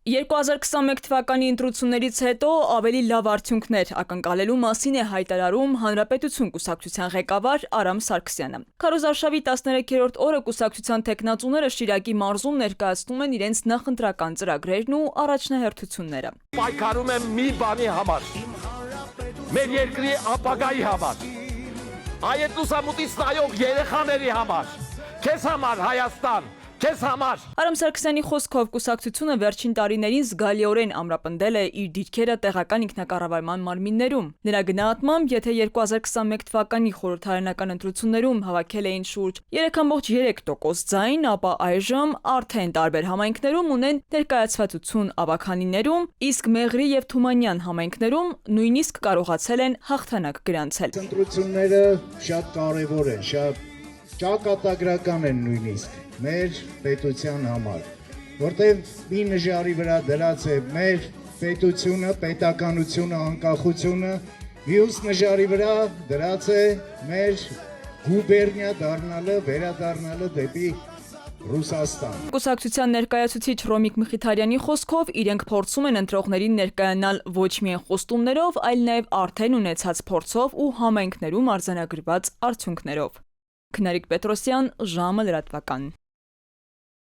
2021 թվականի ընտրություններից հետո ավելի լավ արդյունքներ ակնկալելու մասին է հայտարարում Հանրապետություն կուսակցության ղեկավար Արամ Սարգսյանը։ Քարոզարշավի 13-րդ օրը կուսակցության տեխնացուները Շիրակի մարզում ներկայացնում են իրենց նախընտրական ծրագրերն ու առաջնահերթությունները։ Պայքարում եմ մի բանի համար, մեր երկրի ապագայի համար, այդ լուսամուտից նայող երեխաների համար, քեզ համար Հայաստան, քեզ համար։ Արամ Սարգսյանի խոսքով կուսակցությունը վերջին տարիներին զգալիորեն ամրապնդել է իր դիրքերը տեղական ինքնակառավարման մարմիններում։ Նրա գնահատմամբ, եթե 2021 թվականի խորհրդարանական ընտրություններում հավաքել էին շուրջ 3,3% ձայն, ապա այժմ արդեն տարբեր համայնքներում ունեն ներկայացվածություն ավագանիներում, իսկ Մեղրի եւ Թումանյան համայնքներում նույնիսկ կարողացել են հաղթանակ գրանցել։ Ընտրությունները շատ կարևոր են, շատ ճակատագրական են նույնիսկ մեր պետության համար, որտեղ մի նժարի վրա դրած է մեր պետությունը, պետականությունը, անկախությունը, մյուս նժարի վրա դրած է մեր գուբերնիա դառնալը, վերադառնալը դեպի Ռուսաստան։ Կուսակցության ներկայացուցիչ Ռոմիկ Մխիթարյանի խոսքով իրենք փորձում են ընտրողներին ներկայանալ ոչ միայն խոստումներով, այլ նաև արդեն ունեցած փորձով ու համայնքներում արձանագրված արդյունքներով։ Քնարիկ Պետրոսյան, ժամը լրատվական։